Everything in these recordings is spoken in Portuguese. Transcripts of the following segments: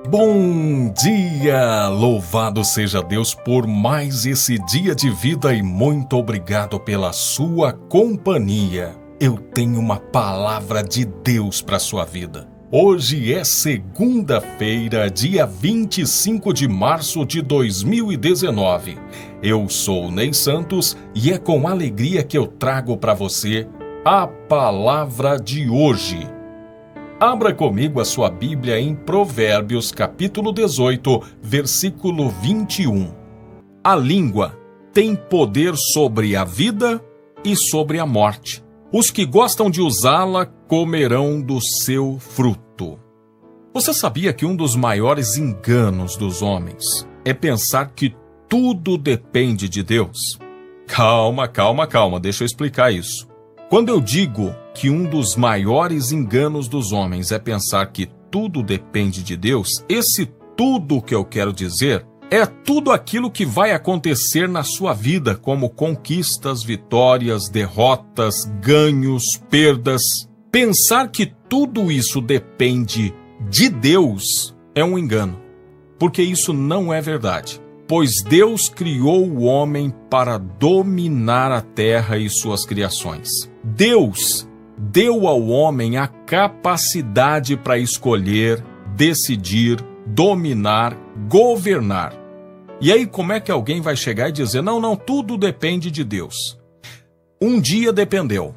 Bom dia! Louvado seja Deus por mais esse dia de vida e muito obrigado pela sua companhia. Eu tenho uma palavra de Deus para sua vida. Hoje é segunda-feira, dia 25 de março de 2019. Eu sou Ney Santos e é com alegria que eu trago para você a palavra de hoje. Abra comigo a sua Bíblia em Provérbios, capítulo 18, versículo 21. A língua tem poder sobre a vida e sobre a morte. Os que gostam de usá-la comerão do seu fruto. Você sabia que um dos maiores enganos dos homens é pensar que tudo depende de Deus? Calma, deixa eu explicar isso. Quando eu digo que um dos maiores enganos dos homens é pensar que tudo depende de Deus, esse tudo que eu quero dizer é tudo aquilo que vai acontecer na sua vida, como conquistas, vitórias, derrotas, ganhos, perdas. Pensar que tudo isso depende de Deus é um engano, porque isso não é verdade. Pois Deus criou o homem para dominar a terra e suas criações. Deus deu ao homem a capacidade para escolher, decidir, dominar, governar. E aí como é que alguém vai chegar e dizer, não, tudo depende de Deus? Um dia dependeu,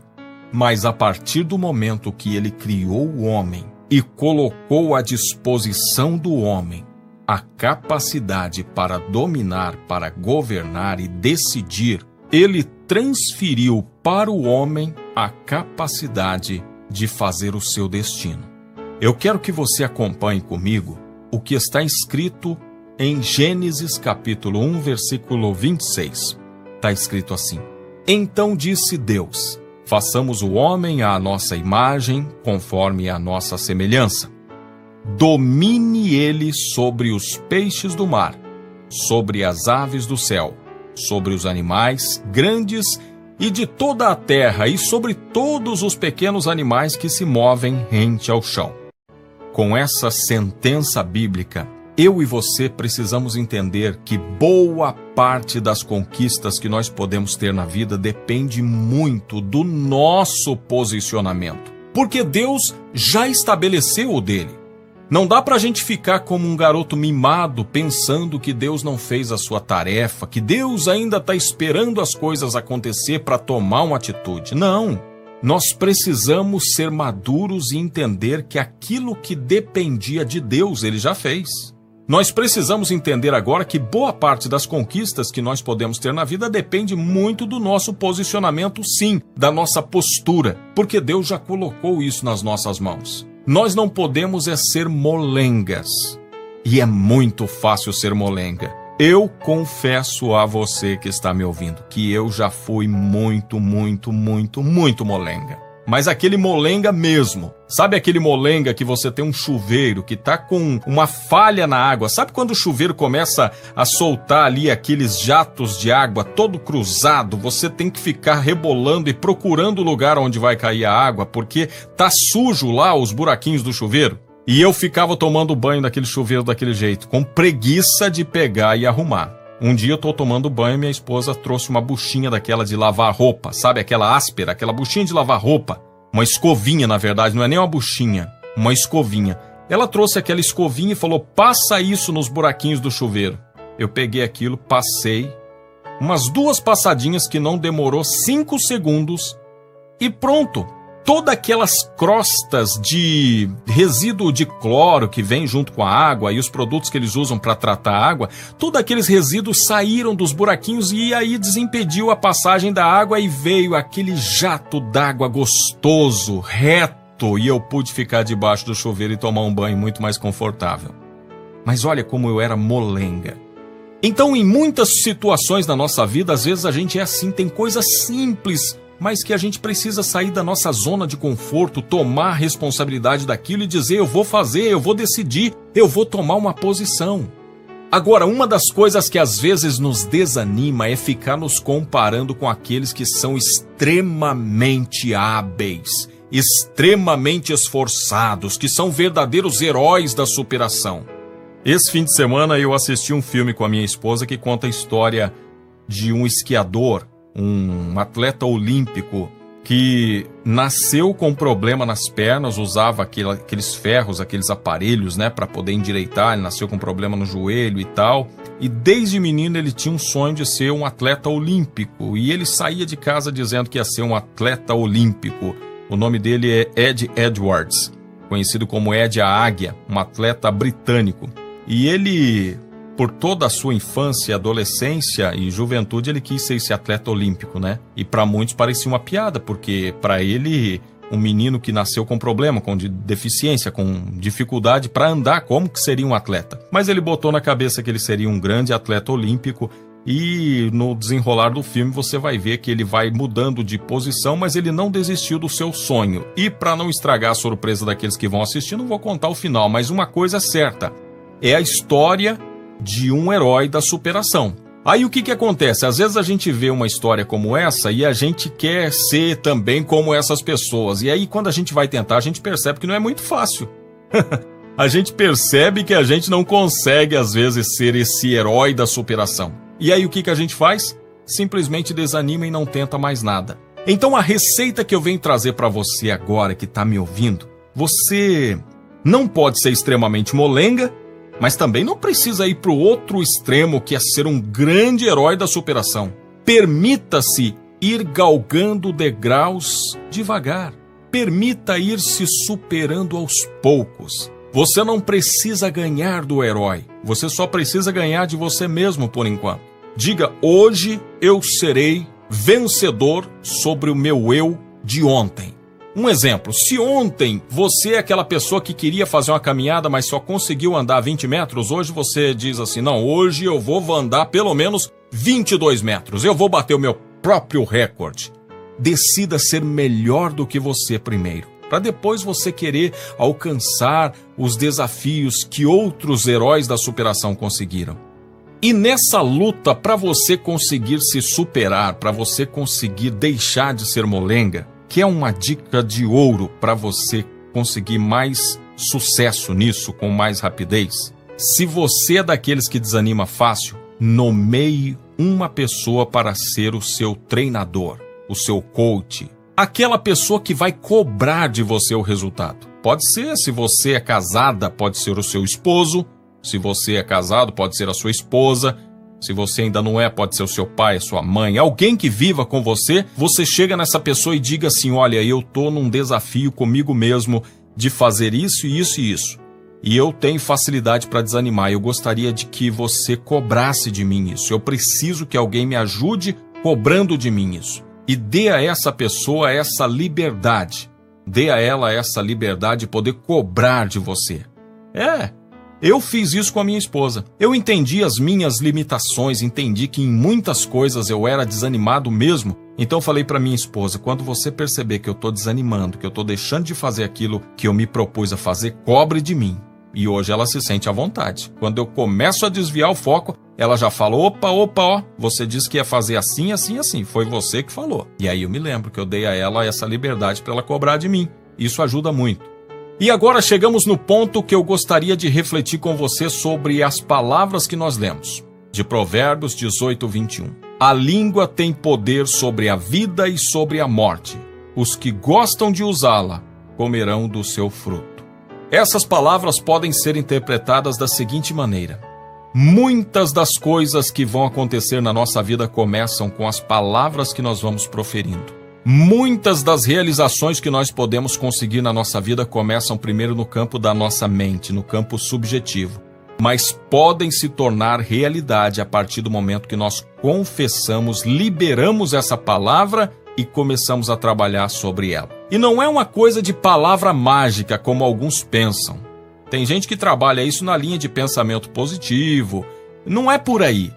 mas a partir do momento que ele criou o homem e colocou à disposição do homem a capacidade para dominar, para governar e decidir, ele transferiu para o homem a capacidade de fazer o seu destino. Eu quero que você acompanhe comigo o que está escrito em Gênesis capítulo 1, versículo 26. Está escrito assim: Então disse Deus, façamos o homem à nossa imagem, conforme a nossa semelhança. Domine ele sobre os peixes do mar, sobre as aves do céu, sobre os animais grandes e de toda a terra e sobre todos os pequenos animais que se movem rente ao chão. Com essa sentença bíblica, eu e você precisamos entender que boa parte das conquistas que nós podemos ter na vida depende muito do nosso posicionamento, porque Deus já estabeleceu o dele. Não dá pra gente ficar como um garoto mimado pensando que Deus não fez a sua tarefa, que Deus ainda está esperando as coisas acontecer para tomar uma atitude. Não! Nós precisamos ser maduros e entender que aquilo que dependia de Deus, Ele já fez. Nós precisamos entender agora que boa parte das conquistas que nós podemos ter na vida depende muito do nosso posicionamento, sim, da nossa postura, porque Deus já colocou isso nas nossas mãos. Nós não podemos ser molengas. E é muito fácil ser molenga. Eu confesso a você que está me ouvindo que eu já fui muito molenga. Mas aquele molenga mesmo. Sabe aquele molenga que você tem um chuveiro que está com uma falha na água? Sabe quando o chuveiro começa a soltar ali aqueles jatos de água todo cruzado? Você tem que ficar rebolando e procurando o lugar onde vai cair a água, porque tá sujo lá os buraquinhos do chuveiro. E eu ficava tomando banho daquele chuveiro daquele jeito, com preguiça de pegar e arrumar. Um dia eu tô tomando banho e minha esposa trouxe uma buchinha daquela de lavar roupa, sabe? Aquela áspera, aquela buchinha de lavar roupa. Uma escovinha, na verdade, não é nem uma buchinha, uma escovinha. Ela trouxe aquela escovinha e falou, passa isso nos buraquinhos do chuveiro. Eu peguei aquilo, passei, umas 2 passadinhas que não demorou 5 segundos e pronto. Todas aquelas crostas de resíduo de cloro que vem junto com a água e os produtos que eles usam para tratar a água, todos aqueles resíduos saíram dos buraquinhos e aí desimpediu a passagem da água e veio aquele jato d'água gostoso, reto, e eu pude ficar debaixo do chuveiro e tomar um banho muito mais confortável. Mas olha como eu era molenga. Então, em muitas situações da nossa vida, às vezes a gente é assim, tem coisas simples, mas que a gente precisa sair da nossa zona de conforto, tomar a responsabilidade daquilo e dizer, eu vou fazer, eu vou decidir, eu vou tomar uma posição. Agora, uma das coisas que às vezes nos desanima é ficar nos comparando com aqueles que são extremamente hábeis, extremamente esforçados, que são verdadeiros heróis da superação. Esse fim de semana eu assisti um filme com a minha esposa que conta a história de um esquiador, um atleta olímpico que nasceu com problema nas pernas, usava aqueles ferros, aqueles aparelhos, né, para poder endireitar. Ele nasceu com problema no joelho e tal. E desde menino ele tinha um sonho de ser um atleta olímpico. E ele saía de casa dizendo que ia ser um atleta olímpico. O nome dele é Ed Edwards, conhecido como Ed a Águia, um atleta britânico. E ele, por toda a sua infância, adolescência e juventude, ele quis ser esse atleta olímpico, né? E para muitos parecia uma piada, porque para ele, um menino que nasceu com problema, com deficiência, com dificuldade para andar, como que seria um atleta? Mas ele botou na cabeça que ele seria um grande atleta olímpico. E no desenrolar do filme você vai ver que ele vai mudando de posição, mas ele não desistiu do seu sonho. E para não estragar a surpresa daqueles que vão assistir, não vou contar o final, mas uma coisa é certa: é a história de um herói da superação. Aí o que acontece? Às vezes a gente vê uma história como essa e a gente quer ser também como essas pessoas. E aí quando a gente vai tentar, a gente percebe que não é muito fácil. A gente percebe que a gente não consegue às vezes ser esse herói da superação. E aí o que a gente faz? Simplesmente desanima e não tenta mais nada. Então a receita que eu venho trazer para você agora que está me ouvindo, você não pode ser extremamente molenga, mas também não precisa ir para o outro extremo, que é ser um grande herói da superação. Permita-se ir galgando degraus devagar. Permita ir se superando aos poucos. Você não precisa ganhar do herói. Você só precisa ganhar de você mesmo por enquanto. Diga: hoje eu serei vencedor sobre o meu eu de ontem. Um exemplo: se ontem você é aquela pessoa que queria fazer uma caminhada, mas só conseguiu andar 20 metros, hoje você diz assim: não, hoje eu vou andar pelo menos 22 metros, eu vou bater o meu próprio recorde. Decida ser melhor do que você primeiro, para depois você querer alcançar os desafios que outros heróis da superação conseguiram. E nessa luta, para você conseguir se superar, para você conseguir deixar de ser molenga, que é uma dica de ouro para você conseguir mais sucesso nisso com mais rapidez. Se você é daqueles que desanima fácil, nomeie uma pessoa para ser o seu treinador, o seu coach, aquela pessoa que vai cobrar de você o resultado. Pode ser, se você é casada, pode ser o seu esposo. Se você é casado, pode ser a sua esposa. Se você ainda não é, pode ser o seu pai, a sua mãe. Alguém que viva com você, você chega nessa pessoa e diga assim: olha, eu estou num desafio comigo mesmo de fazer isso, isso e isso. E eu tenho facilidade para desanimar. Eu gostaria de que você cobrasse de mim isso. Eu preciso que alguém me ajude cobrando de mim isso. E dê a essa pessoa essa liberdade. Dê a ela essa liberdade de poder cobrar de você. Eu fiz isso com a minha esposa. Eu entendi as minhas limitações, entendi que em muitas coisas eu era desanimado mesmo. Então falei para minha esposa: quando você perceber que eu estou desanimando, que eu estou deixando de fazer aquilo que eu me propus a fazer, cobre de mim. E hoje ela se sente à vontade. Quando eu começo a desviar o foco, ela já fala: opa, ó, você disse que ia fazer assim, assim, assim. Foi você que falou. E aí eu me lembro que eu dei a ela essa liberdade para ela cobrar de mim. Isso ajuda muito. E agora chegamos no ponto que eu gostaria de refletir com você sobre as palavras que nós lemos. De Provérbios 18, 21. A língua tem poder sobre a vida e sobre a morte. Os que gostam de usá-la comerão do seu fruto. Essas palavras podem ser interpretadas da seguinte maneira: muitas das coisas que vão acontecer na nossa vida começam com as palavras que nós vamos proferindo. Muitas das realizações que nós podemos conseguir na nossa vida começam primeiro no campo da nossa mente, no campo subjetivo, mas podem se tornar realidade a partir do momento que nós confessamos, liberamos essa palavra e começamos a trabalhar sobre ela. E não é uma coisa de palavra mágica, como alguns pensam. Tem gente que trabalha isso na linha de pensamento positivo. Não é por aí.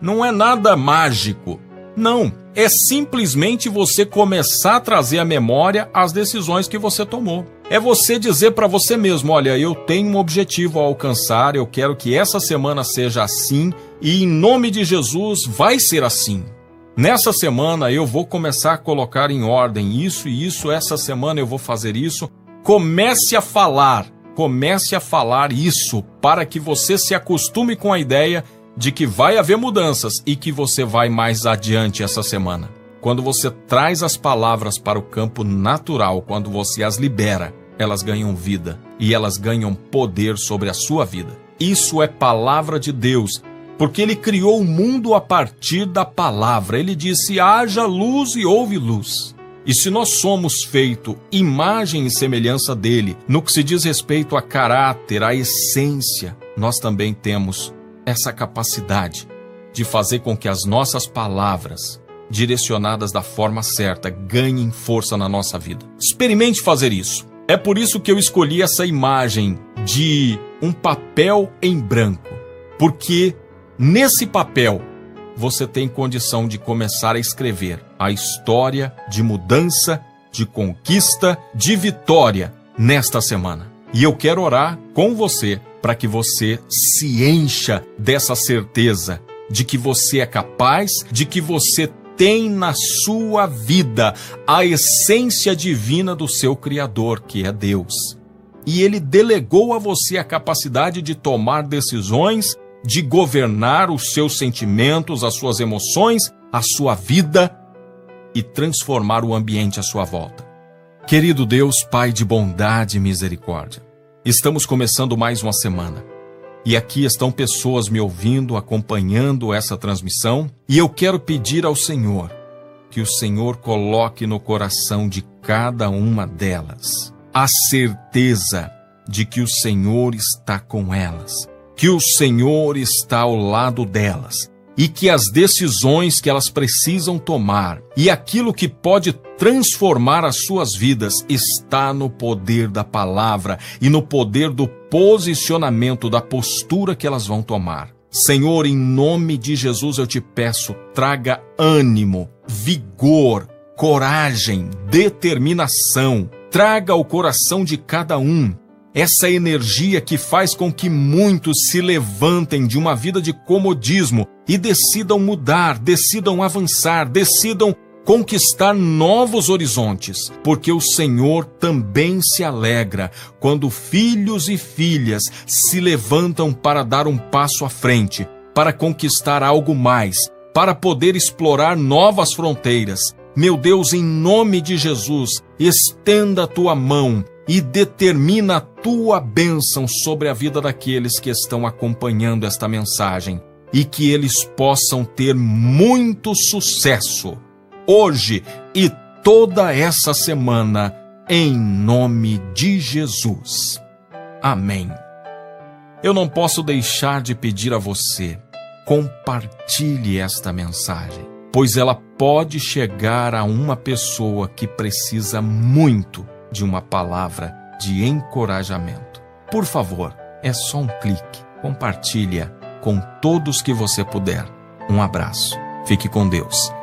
Não é nada mágico. Não, é simplesmente você começar a trazer à memória as decisões que você tomou. É você dizer para você mesmo: olha, eu tenho um objetivo a alcançar, eu quero que essa semana seja assim e em nome de Jesus vai ser assim. Nessa semana eu vou começar a colocar em ordem isso e isso, essa semana eu vou fazer isso. Comece a falar comece a falar isso para que você se acostume com a ideia de que vai haver mudanças e que você vai mais adiante essa semana. Quando você traz as palavras para o campo natural, quando você as libera, elas ganham vida e elas ganham poder sobre a sua vida. Isso é palavra de Deus, porque Ele criou o mundo a partir da palavra. Ele disse: haja luz e houve luz. E se nós somos feito imagem e semelhança dele, no que se diz respeito a caráter, a essência, nós também temos essa capacidade de fazer com que as nossas palavras, direcionadas da forma certa, ganhem força na nossa vida. Experimente fazer isso. É por isso que eu escolhi essa imagem de um papel em branco, porque nesse papel você tem condição de começar a escrever a história de mudança, de conquista, de vitória nesta semana. E eu quero orar com você para que você se encha dessa certeza de que você é capaz, de que você tem na sua vida a essência divina do seu Criador, que é Deus. E Ele delegou a você a capacidade de tomar decisões, de governar os seus sentimentos, as suas emoções, a sua vida e transformar o ambiente à sua volta. Querido Deus, Pai de bondade e misericórdia, estamos começando mais uma semana. E aqui estão pessoas me ouvindo, acompanhando essa transmissão, e eu quero pedir ao Senhor que o Senhor coloque no coração de cada uma delas a certeza de que o Senhor está com elas, que o Senhor está ao lado delas e que as decisões que elas precisam tomar e aquilo que pode transformar as suas vidas está no poder da palavra e no poder do posicionamento, da postura que elas vão tomar. Senhor, em nome de Jesus eu te peço, traga ânimo, vigor, coragem, determinação. Traga ao coração de cada um essa energia que faz com que muitos se levantem de uma vida de comodismo e decidam mudar, decidam avançar, decidam conquistar novos horizontes, porque o Senhor também se alegra quando filhos e filhas se levantam para dar um passo à frente, para conquistar algo mais, para poder explorar novas fronteiras. Meu Deus, em nome de Jesus, estenda a tua mão e determina a tua bênção sobre a vida daqueles que estão acompanhando esta mensagem e que eles possam ter muito sucesso hoje e toda essa semana, em nome de Jesus. Amém. Eu não posso deixar de pedir a você, compartilhe esta mensagem, pois ela pode chegar a uma pessoa que precisa muito de uma palavra de encorajamento. Por favor, é só um clique, compartilha com todos que você puder. Um abraço, fique com Deus.